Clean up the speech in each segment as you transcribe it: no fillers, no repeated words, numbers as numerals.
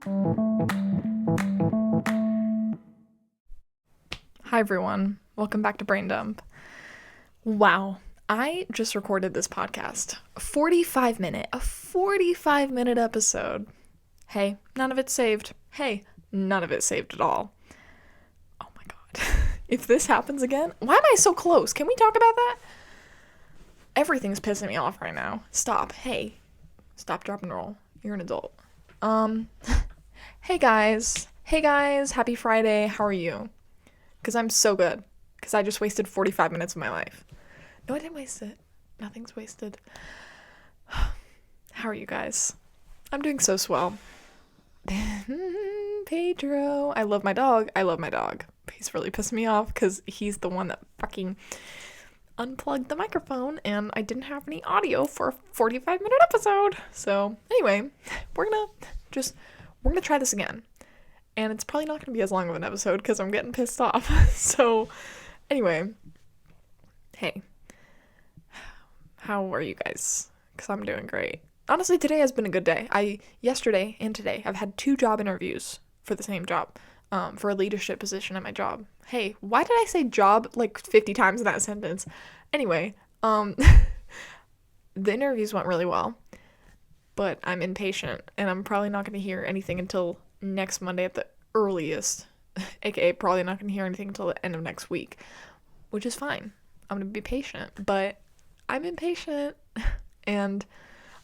Hi everyone, welcome back to Brain Dump. Wow, I just recorded this podcast. A 45 minute episode. Hey, none of it saved. Hey, none of it saved at all. Oh my god. If this happens again, why am I so close? Can we talk about that? Everything's pissing me off right now. Stop. Hey, stop, drop, and roll. You're an adult. Um, hey guys. Hey guys, happy Friday. How are you? Because I'm so good. Because I just wasted 45 minutes of my life. No, I didn't waste it. Nothing's wasted. How are you guys? I'm doing so swell. Pedro. I love my dog. He's really pissed me off because he's the one that fucking unplugged the microphone and I didn't have any audio for a 45-minute episode. So anyway, we're gonna try this again. And it's probably not going to be as long of an episode because I'm getting pissed off. So, anyway. Hey. How are you guys? Because I'm doing great. Honestly, today has been a good day. Yesterday and today, I've had 2 job interviews for the same job. For a leadership position at my job. Hey, why did I say job like 50 times in that sentence? Anyway, the interviews went really well. But I'm impatient, and I'm probably not going to hear anything until next Monday at the earliest, aka probably not going to hear anything until the end of next week, which is fine. I'm going to be patient, but I'm impatient, and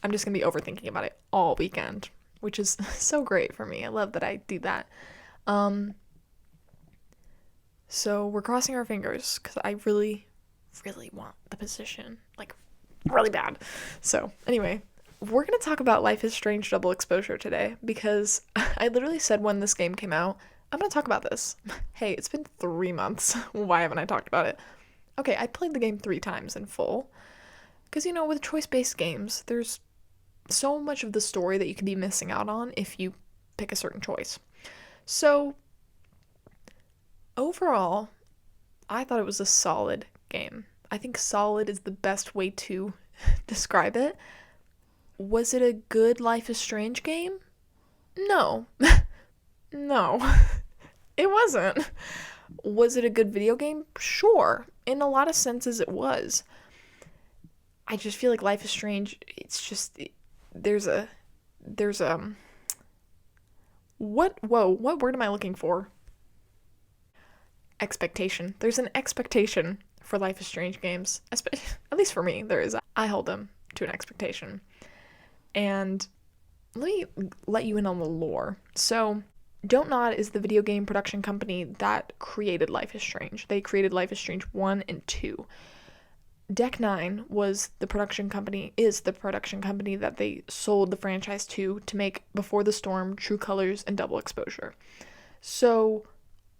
I'm just going to be overthinking about it all weekend, which is so great for me. I love that I do that. So we're crossing our fingers, because I really, really want the position, like, really bad. So, anyway, we're going to talk about Life is Strange Double Exposure today because I literally said when this game came out, I'm going to talk about this. Hey, it's been 3 months. Why haven't I talked about it? Okay, I played the game 3 times in full. Because, with choice-based games, there's so much of the story that you could be missing out on if you pick a certain choice. So, overall, I thought it was a solid game. I think solid is the best way to describe it. Was it a good Life is Strange game? No. No. It wasn't. Was it a good video game? Sure. In a lot of senses it was. I just feel like Life is Strange, it's just, there's what word am I looking for? Expectation. There's an expectation for Life is Strange games. At least for me, there is. I hold them to an expectation. And let me let you in on the lore. So, Don't Nod is the video game production company that created Life is Strange. They created Life is Strange 1 and 2. Deck 9 is the production company that they sold the franchise to make Before the Storm, True Colors, and Double Exposure. So,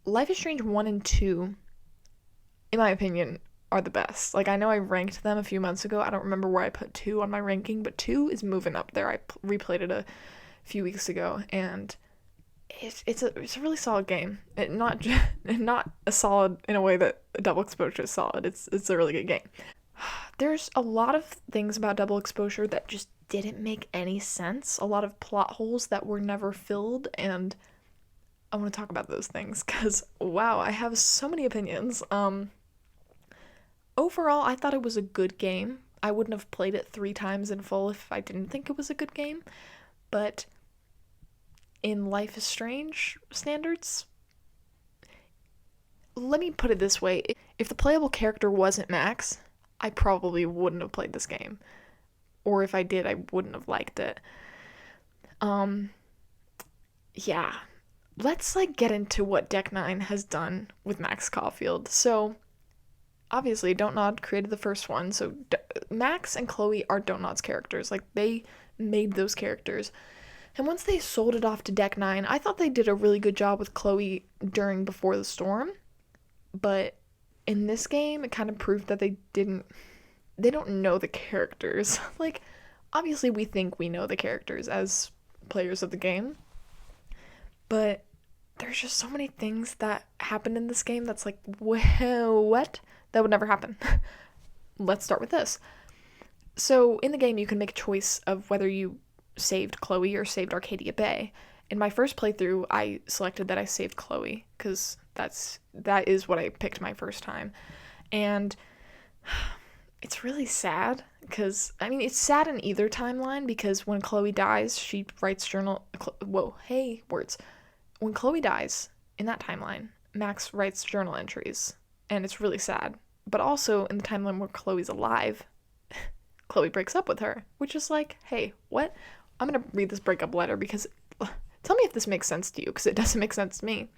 Life is Strange 1 and 2, in my opinion, are the best. Like, I know I ranked them a few months ago. I don't remember where I put 2 on my ranking, but 2 is moving up there. I replayed it a few weeks ago, and it's a really solid game. Not a solid in a way that Double Exposure is solid. It's a really good game. There's a lot of things about Double Exposure that just didn't make any sense. A lot of plot holes that were never filled, and I want to talk about those things because, wow, I have so many opinions. Overall, I thought it was a good game. I wouldn't have played it 3 times in full if I didn't think it was a good game. But in Life is Strange standards, let me put it this way. If the playable character wasn't Max, I probably wouldn't have played this game. Or if I did, I wouldn't have liked it. Yeah. Let's, get into what Deck 9 has done with Max Caulfield. So, obviously, Don't Nod created the first one, so Max and Chloe are Don't Nod's characters. They made those characters. And once they sold it off to Deck 9, I thought they did a really good job with Chloe during Before the Storm. But in this game, it kind of proved that they don't know the characters. Obviously we think we know the characters as players of the game. But there's just so many things that happen in this game that's what? That would never happen. Let's start with this. So in the game, you can make a choice of whether you saved Chloe or saved Arcadia Bay. in my first playthrough, I selected that I saved Chloe, because that is what I picked my first time. And it's really sad, because, I mean, it's sad in either timeline, because when Chloe dies, she writes words. When Chloe dies, in that timeline, Max writes journal entries, and it's really sad. But also, in the timeline where Chloe's alive, Chloe breaks up with her, which is like, hey, what? I'm gonna read this breakup letter, because tell me if this makes sense to you, because it doesn't make sense to me.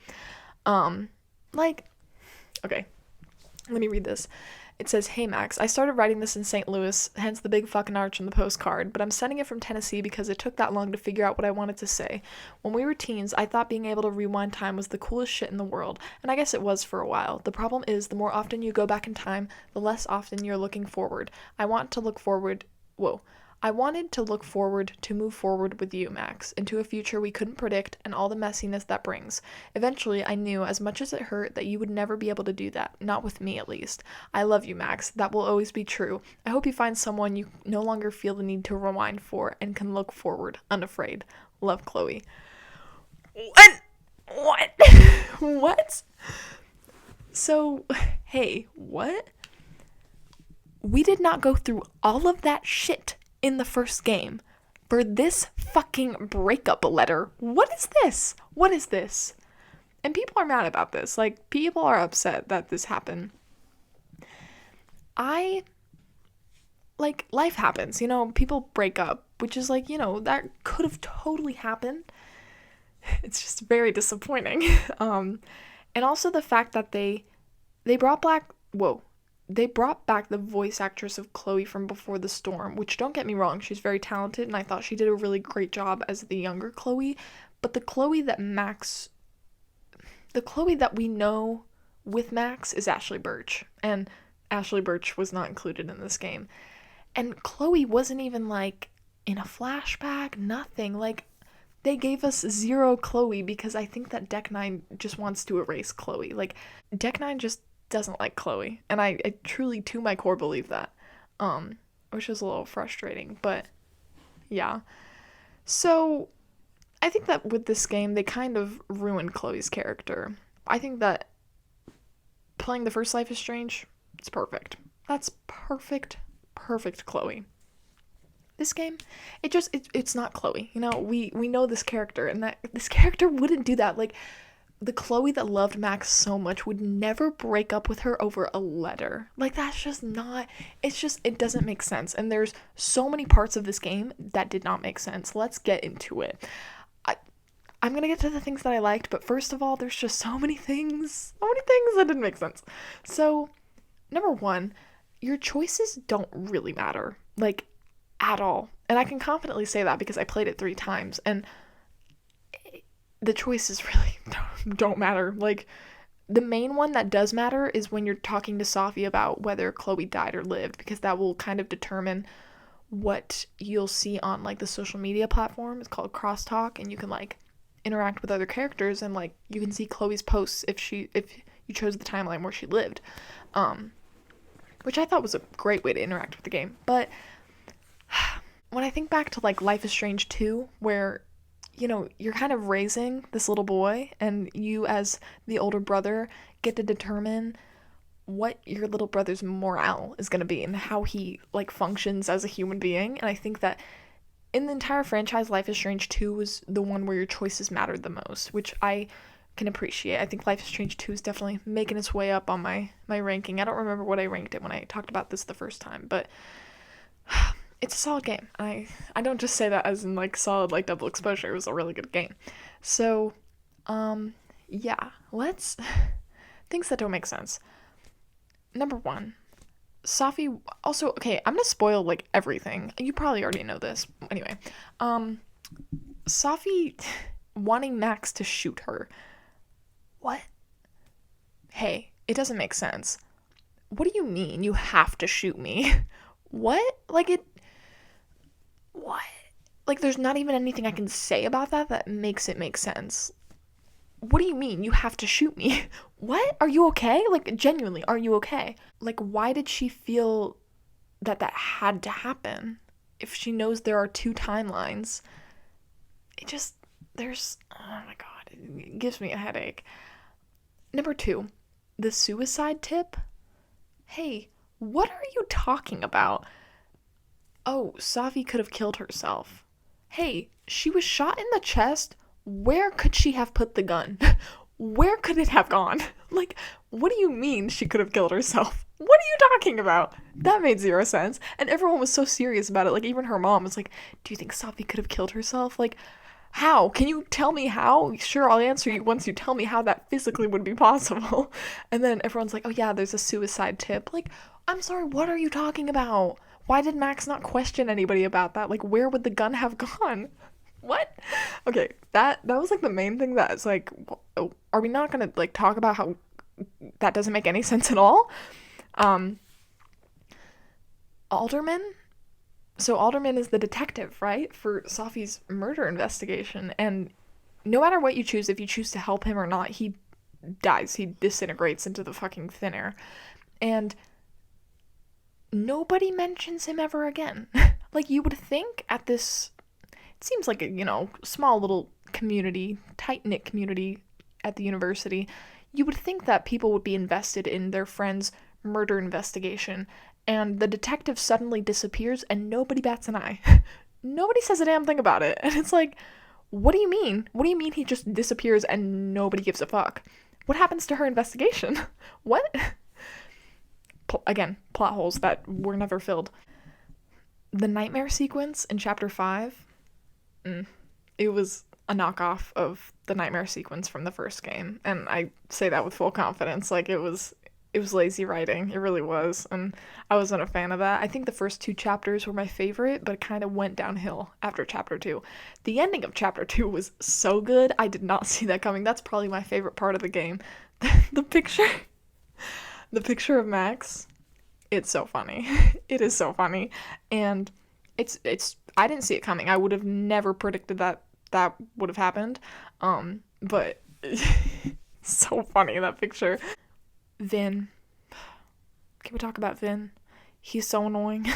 Okay, let me read this. It says, "Hey Max, I started writing this in St. Louis, hence the big fucking arch on the postcard, but I'm sending it from Tennessee because it took that long to figure out what I wanted to say. When we were teens, I thought being able to rewind time was the coolest shit in the world, and I guess it was for a while. The problem is, the more often you go back in time, the less often you're looking forward. I wanted to look forward to move forward with you, Max, into a future we couldn't predict and all the messiness that brings. Eventually, I knew, as much as it hurt, that you would never be able to do that. Not with me, at least. I love you, Max. That will always be true. I hope you find someone you no longer feel the need to rewind for and can look forward, unafraid. Love, Chloe." What? What? So, hey, what? We did not go through all of that shit in the first game for this fucking breakup letter. What is this? What is this? And people are mad about this. Like, people are upset that this happened. Life happens, people break up, which is like, that could have totally happened. It's just very disappointing. And also the fact that they brought back the voice actress of Chloe from Before the Storm, which, don't get me wrong, she's very talented, and I thought she did a really great job as the younger Chloe, but the Chloe that we know with Max is Ashley Birch, and Ashley Birch was not included in this game. And Chloe wasn't even, in a flashback, nothing. They gave us zero Chloe because I think that Deck 9 just wants to erase Chloe. Deck 9 just doesn't like Chloe, and I truly, to my core, believe that, which is a little frustrating, but yeah. So I think that with this game, they kind of ruined Chloe's character. I think that playing the first Life is Strange, it's perfect. That's perfect Chloe. This game, it's not Chloe. We know this character, and that this character wouldn't do that. The Chloe that loved Max so much would never break up with her over a letter. That's just not, it doesn't make sense. And there's so many parts of this game that did not make sense. Let's get into it. I'm going to get to the things that I liked, but first of all, there's just so many things that didn't make sense. So, number one, your choices don't really matter, at all. And I can confidently say that because I played it 3 times, and the choices really don't matter. The main one that does matter is when you're talking to Sophie about whether Chloe died or lived, because that will kind of determine what you'll see on, the social media platform. It's called Crosstalk, and you can, interact with other characters, and, you can see Chloe's posts if you chose the timeline where she lived, which I thought was a great way to interact with the game. But when I think back to, Life is Strange 2, where you're kind of raising this little boy, and you as the older brother get to determine what your little brother's morale is going to be and how he functions as a human being. And I think that in the entire franchise, Life is Strange 2 was the one where your choices mattered the most, which I can appreciate. I think Life is Strange 2 is definitely making its way up on my ranking. I don't remember what I ranked it when I talked about this the first time, but it's a solid game. I don't just say that as in solid double exposure. It was a really good game. So, yeah, let's things that don't make sense. Number one, Sophie, also, okay, I'm gonna spoil everything. You probably already know this. Anyway, Sophie wanting Max to shoot her. What? Hey, it doesn't make sense. What do you mean you have to shoot me? What? What? There's not even anything I can say about that makes it make sense. What do you mean you have to shoot me? What? Are you okay? Genuinely, are you okay? Why did she feel that had to happen? If she knows there are 2 timelines, it just, oh my god, it gives me a headache. Number 2, the suicide tip. Hey, what are you talking about? Oh, Safi could have killed herself. Hey, she was shot in the chest. Where could she have put the gun? Where could it have gone? Like, what do you mean she could have killed herself? What are you talking about? That made zero sense. And everyone was so serious about it. Like, even her mom was like, do you think Safi could have killed herself? Like, how? Can you tell me how? Sure, I'll answer you once you tell me how that physically would be possible. And then everyone's like, oh yeah, there's a suicide tip. Like, I'm sorry, what are you talking about? Why did Max not question anybody about that? Like, where would the gun have gone? What? Okay, that was like the main thing that's like, are we not gonna like talk about how that doesn't make any sense at all? Um, Alderman? So Alderman is the detective, right? For Safi's murder investigation. And no matter what you choose, if you choose to help him or not, he dies. He disintegrates into the fucking thin air. And nobody mentions him ever again. Like, you would think at this, it seems like a, small little community, tight-knit community at the university, you would think that people would be invested in their friend's murder investigation, and the detective suddenly disappears and nobody bats an eye. Nobody says a damn thing about it. And it's like, what do you mean? What do you mean he just disappears and nobody gives a fuck? What happens to her investigation? What? Again, plot holes that were never filled. The nightmare sequence in chapter 5, it was a knockoff of the nightmare sequence from the first game, and I say that with full confidence. Like, it was lazy writing. It really was, and I wasn't a fan of that. I think the first 2 chapters were my favorite, but it kind of went downhill after chapter 2. The ending of chapter 2 was so good. I did not see that coming. That's probably my favorite part of the game. The picture of Max, it's so funny. It is so funny. And it's I didn't see it coming. I would have never predicted that would have happened. But so funny, that picture. Vin. Can we talk about Vin? He's so annoying.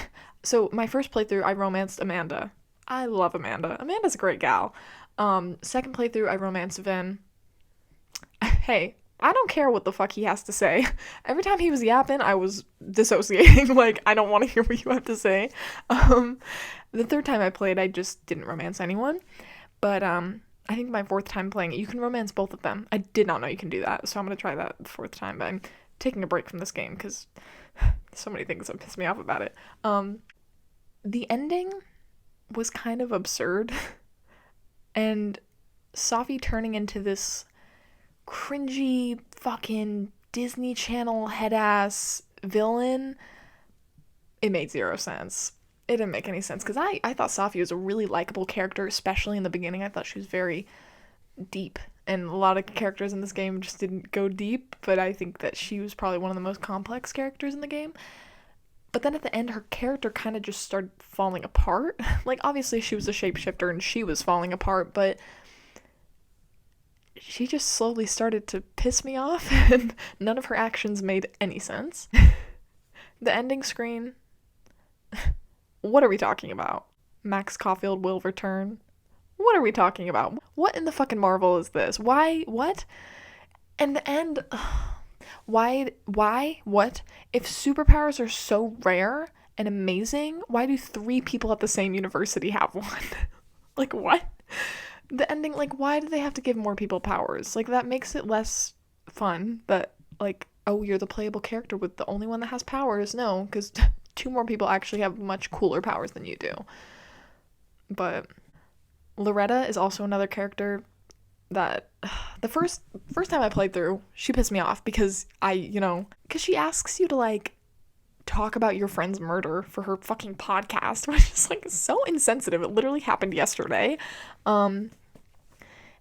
So my first playthrough, I romanced Amanda. I love Amanda. Amanda's a great gal. Second playthrough, I romanced Vin. Hey, I don't care what the fuck he has to say. Every time he was yapping, I was dissociating. Like, I don't want to hear what you have to say. The third time I played, I just didn't romance anyone. But I think my 4th time playing it, you can romance both of them. I did not know you can do that, so I'm going to try that the 4th time. But I'm taking a break from this game because so many things have pissed me off about it. The ending was kind of absurd. And Safi turning into this cringy fucking Disney Channel head-ass villain, it made zero sense. It didn't make any sense, because I thought Safi was a really likable character, especially in the beginning. I thought she was very deep, and a lot of characters in this game just didn't go deep, but I think that she was probably one of the most complex characters in the game. But then at the end, her character kind of just started falling apart. Like, obviously she was a shapeshifter and she was falling apart, but she just slowly started to piss me off, and none of her actions made any sense. The ending screen, what are we talking about? Max Caulfield will return. What are we talking about? What in the fucking Marvel is this? Why? What? And the end, why? What? If superpowers are so rare and amazing, why do 3 people at the same university have one? Like, what? The ending, like, why do they have to give more people powers? Like, that makes it less fun that, like, oh, you're the playable character with the only one that has powers. No, because 2 more people actually have much cooler powers than you do. But Loretta is also another character that the first time I played through, she pissed me off because because she asks you to, like, talk about your friend's murder for her fucking podcast, which is, like, so insensitive. It literally happened yesterday. And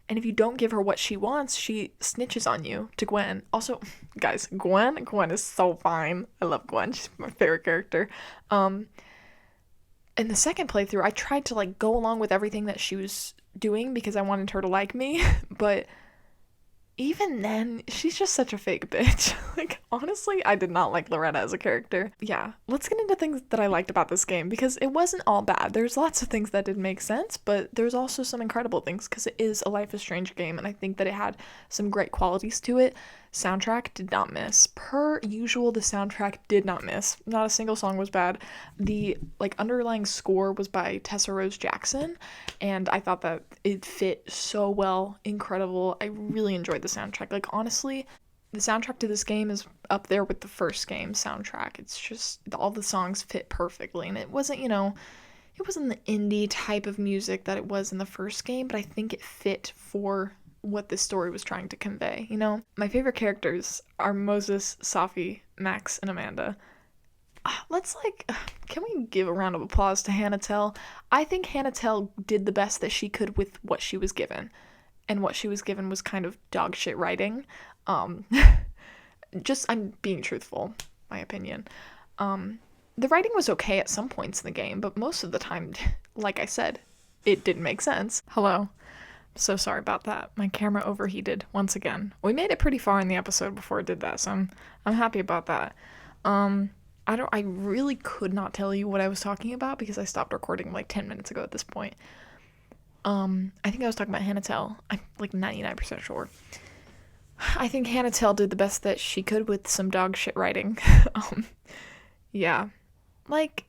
if you don't give her what she wants, she snitches on you to Gwen. Also, guys, Gwen is so fine. I love Gwen. She's my favorite character. In the second playthrough, I tried to, like, go along with everything that she was doing because I wanted her to like me, but even then, she's just such a fake bitch. Like, honestly, I did not like Loretta as a character. Yeah, let's get into things that I liked about this game, because it wasn't all bad. There's lots of things that didn't make sense, but there's also some incredible things, because it is a Life is Strange game, and I think that it had some great qualities to it. Soundtrack did not miss. Per usual, the soundtrack did not miss. Not a single song was bad. The, like, underlying score was by Tessa Rose Jackson, and I thought that it fit so well. Incredible. I really enjoyed the soundtrack. Like, honestly, the soundtrack to this game is up there with the first game soundtrack. It's just, all the songs fit perfectly, and it wasn't, it wasn't the indie type of music that it was in the first game, but I think it fit for what the story was trying to convey. My favorite characters are Moses, Safi, Max, and Amanda. Can we give a round of applause to Hannah Tell? I think Hannah Tell did the best that she could with what she was given, and what she was given was kind of dog shit writing. I'm being truthful, my opinion. The writing was okay at some points in the game, but most of the time, like I said, it didn't make sense. Hello. So sorry about that. My camera overheated once again. We made it pretty far in the episode before it did that, so I'm happy about that. I really could not tell you what I was talking about because I stopped recording like 10 minutes ago at this point. I think I was talking about Hannah Tell. I'm like 99% sure. I think Hannah Tell did the best that she could with some dog shit writing. Yeah. Like,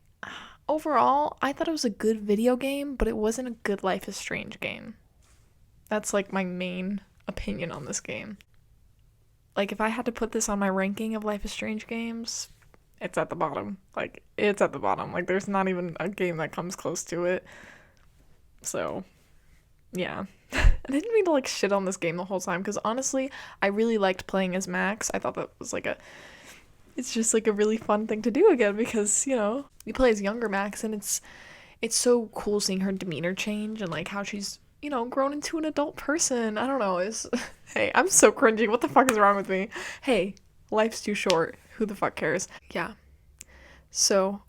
overall, I thought it was a good video game, but it wasn't a good Life is Strange game. That's like my main opinion on this game. Like, if I had to put this on my ranking of Life is Strange games, it's at the bottom. Like, it's at the bottom. Like, there's not even a game that comes close to it. So, yeah. I didn't mean to, like, shit on this game the whole time, because honestly, I really liked playing as Max. I thought that was, it's just, like, a really fun thing to do again, because, you play as younger Max, and it's so cool seeing her demeanor change, and, like, how she's, grown into an adult person. I don't know, hey, I'm so cringy. What the fuck is wrong with me? Hey, life's too short. Who the fuck cares? Yeah. So,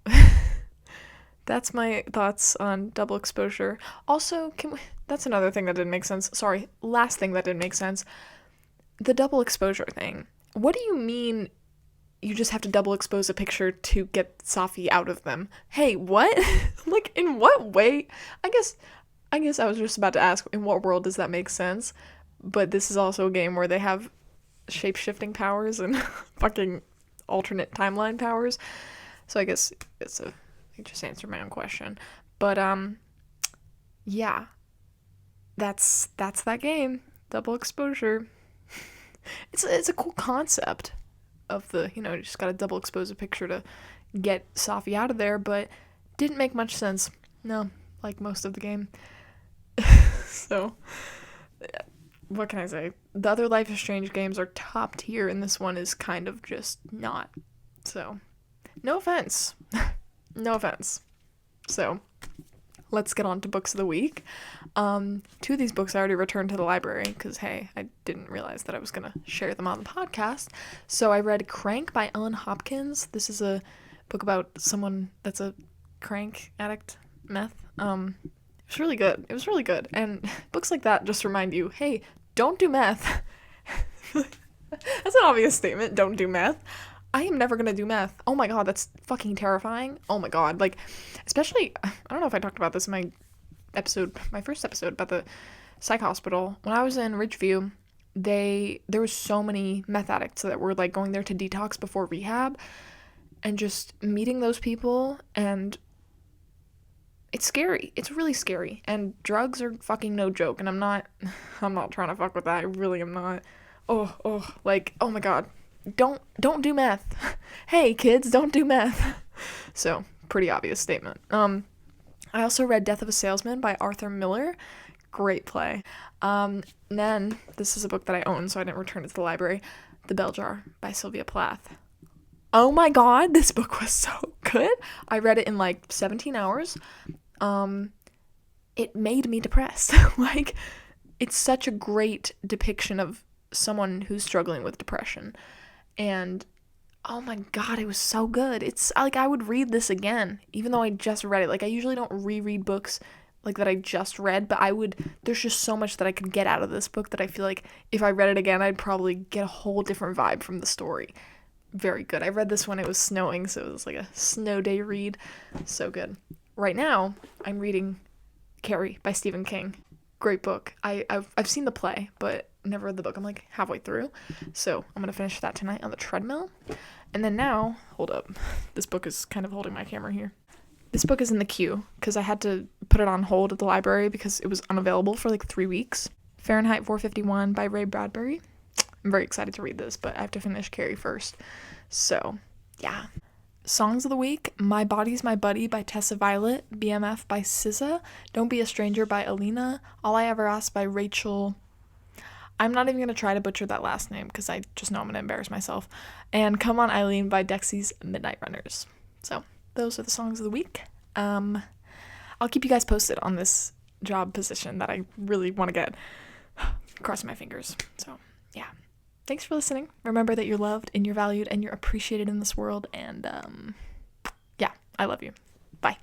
that's my thoughts on double exposure. Also, that's another thing that didn't make sense. Sorry, last thing that didn't make sense. The double exposure thing. What do you mean you just have to double expose a picture to get Safi out of them? Hey, what? Like, in what way? I guess I was just about to ask, in what world does that make sense? But this is also a game where they have shape-shifting powers and fucking alternate timeline powers. So I guess I just answered my own question. But, yeah. That's that game. Double exposure. It's a cool concept of the, you just gotta double expose a picture to get Safi out of there, but didn't make much sense. No, like most of the game. So, what can I say? The other Life is Strange games are top tier, and this one is kind of just not. So, no offense. No offense. So, let's get on to books of the week. 2 of these books I already returned to the library, because, hey, I didn't realize that I was going to share them on the podcast. So, I read Crank by Ellen Hopkins. This is a book about someone that's a crank addict, meth. It was really good. It was really good. And books like that just remind you, hey, don't do meth. That's an obvious statement. Don't do meth. I am never going to do meth. Oh my god, that's fucking terrifying. Oh my god. Like, especially, I don't know if I talked about this in my first episode about the psych hospital. When I was in Ridgeview, there was so many meth addicts that were, like, going there to detox before rehab, and just meeting those people, and it's scary. It's really scary. And drugs are fucking no joke. And I'm not trying to fuck with that. I really am not. Oh my god. Don't do meth. Hey, kids, don't do meth. So, pretty obvious statement. I also read Death of a Salesman by Arthur Miller. Great play. Then, this is a book that I own, so I didn't return it to the library. The Bell Jar by Sylvia Plath. Oh my god, this book was so good. I read it in like 17 hours. It made me depressed. Like, it's such a great depiction of someone who's struggling with depression. And oh my god, it was so good. It's like I would read this again, even though I just read it. Like, I usually don't reread books like that I just read, but there's just so much that I could get out of this book that I feel like if I read it again, I'd probably get a whole different vibe from the story. Very good. I read this when it was snowing, so it was like a snow day read. So good. Right now, I'm reading Carrie by Stephen King. Great book. I've seen the play, but never read the book. I'm like halfway through, so I'm gonna finish that tonight on the treadmill. And then now, hold up, this book is kind of holding my camera here. This book is in the queue because I had to put it on hold at the library because it was unavailable for like 3 weeks. Fahrenheit 451 by Ray Bradbury. I'm very excited to read this, but I have to finish Carrie first. So, yeah. Songs of the week: My Body's My Buddy by Tessa Violet, BMF by SZA, Don't Be a Stranger by Alina, All I Ever Asked by Rachel. I'm not even going to try to butcher that last name because I just know I'm going to embarrass myself. And Come On Eileen by Dexy's Midnight Runners. So, those are the songs of the week. I'll keep you guys posted on this job position that I really want to get. Crossing my fingers. So, yeah. Thanks for listening. Remember that you're loved and you're valued and you're appreciated in this world. And, yeah, I love you. Bye.